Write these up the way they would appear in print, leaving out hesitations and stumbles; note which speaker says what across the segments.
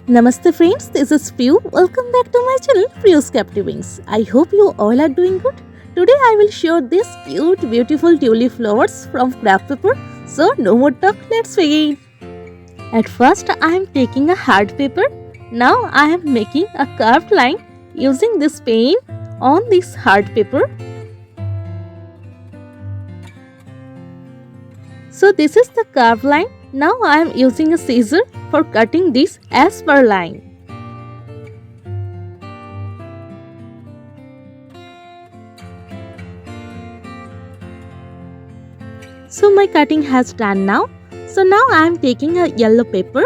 Speaker 1: Namaste friends, this is Priyu. Welcome back to my channel Priyu's Captivings. I hope you all are doing good. Today I will show these cute beautiful tulip flowers from craft paper. So no more talk, let's begin. At first I am taking a hard paper. Now I am making a curved line using this pen on this hard paper. So this is the curved line. Now I am using a scissor for cutting this as per line. So my cutting has done now. So now I am taking a yellow paper.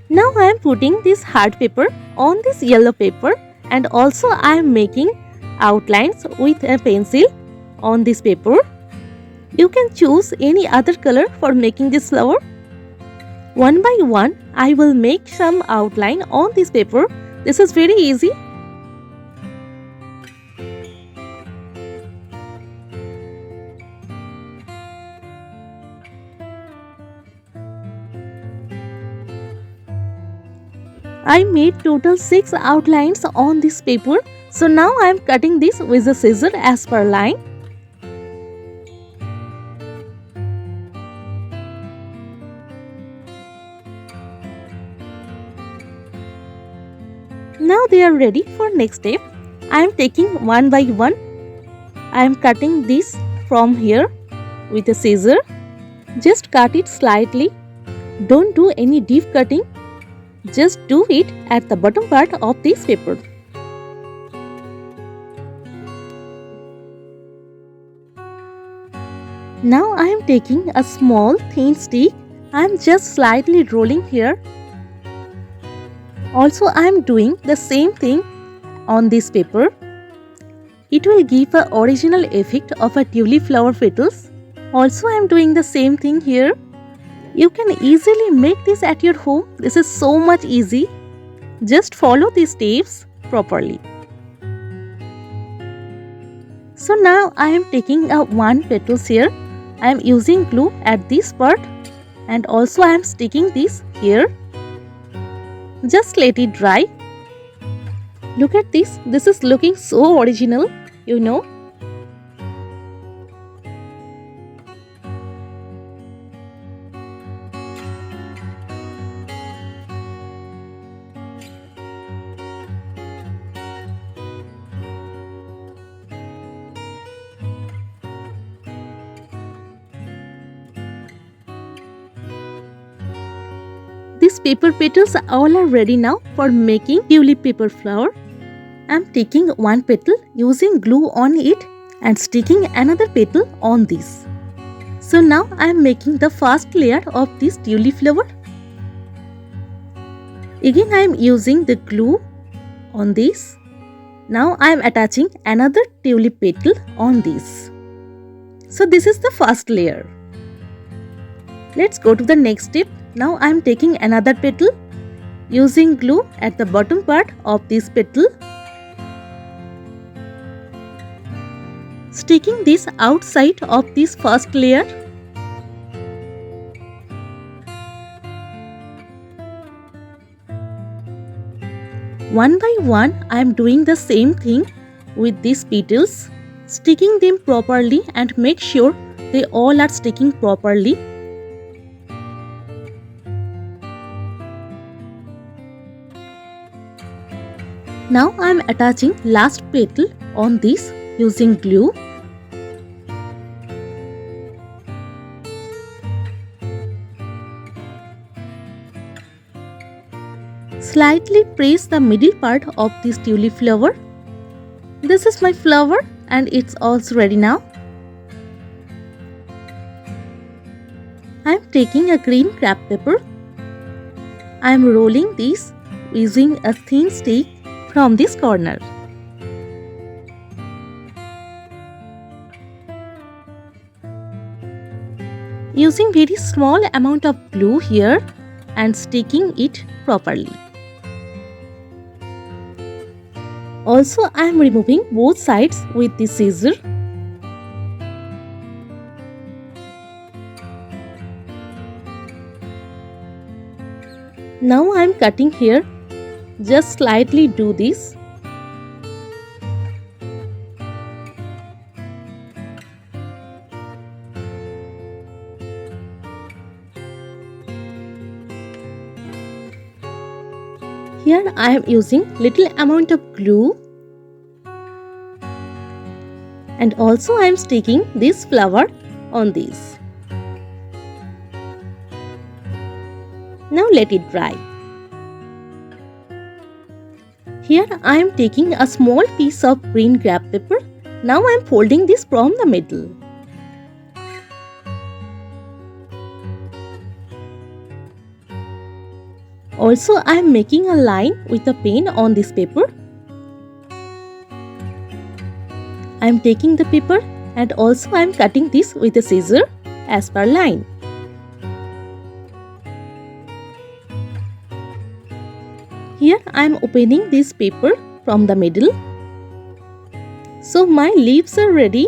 Speaker 1: Now I am putting this hard paper on this yellow paper, and also I am making outlines with a pencil on this paper. You can choose any other color for making this flower. One by one, I will make some outline on this paper. This is very easy. I made total 6 outlines on this paper. So now I am cutting this with a scissor as per line. Now they are ready for next step. I am taking one by one. I am cutting this from here with a scissor. Just cut it slightly. Don't do any deep cutting. Just do it at the bottom part of this paper. Now I am taking a small thin stick. I am just slightly rolling here. Also I am doing the same thing on this paper. It will give an original effect of a tulip flower petals. Also I am doing the same thing here. You can easily make this at your home. This is so much easy. Just follow these steps properly. So now I am taking a one petals here. I am using glue at this part, and also I am sticking this here. Just let it dry. Look at this. This is looking so original, you know. These paper petals all are ready now for making tulip paper flower. I am taking one petal, using glue on it and sticking another petal on this. So now I am making the first layer of this tulip flower. Again I am using the glue on this. Now I am attaching another tulip petal on this. So this is the first layer. Let's go to the next step. Now I am taking another petal, using glue at the bottom part of this petal, sticking this outside of this first layer. One by one I am doing the same thing with these petals, sticking them properly and make sure they all are sticking properly. Now I am attaching last petal on this using glue. Slightly press the middle part of this tulip flower. This is my flower and it's also ready now. I am taking a green craft paper. I am rolling this using a thin stick from this corner. Using very small amount of glue here and sticking it properly. Also I am removing both sides with the scissor. Now I am cutting here. Just slightly do this. Here I am using little amount of glue, and also I am sticking this flower on this. Now let it dry. Here I am taking a small piece of green graph paper. Now I am folding this from the middle. Also, I am making a line with a pen on this paper. I am taking the paper and also I am cutting this with a scissor as per line. Here I am opening this paper from the middle. So my leaves are ready.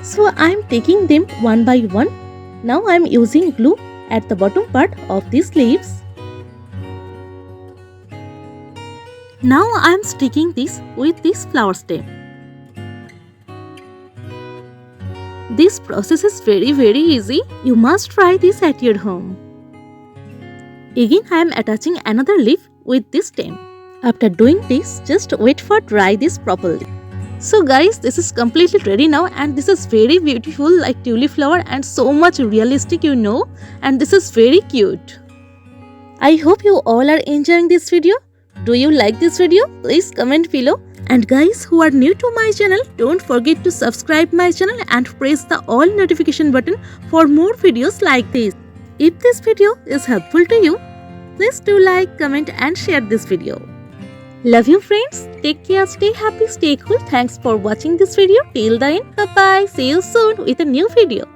Speaker 1: So I am taking them one by one. Now I am using glue at the bottom part of these leaves. Now I am sticking this with this flower stem. This process is very easy. You must try this at your home. Again I am attaching another leaf with this stem. After doing this, just wait for dry this properly. So guys, this is completely ready now, and this is very beautiful like tulip flower and so much realistic, and this is very cute. I hope you all are enjoying this video. Do you like this video? Please comment below. And guys who are new to my channel, don't forget to subscribe my channel and press the all notification button for more videos like this. If this video is helpful to you, please do like, comment and share this video. Love you friends. Take care, stay happy, stay cool. Thanks for watching this video till the end. Bye bye. See you soon with a new video.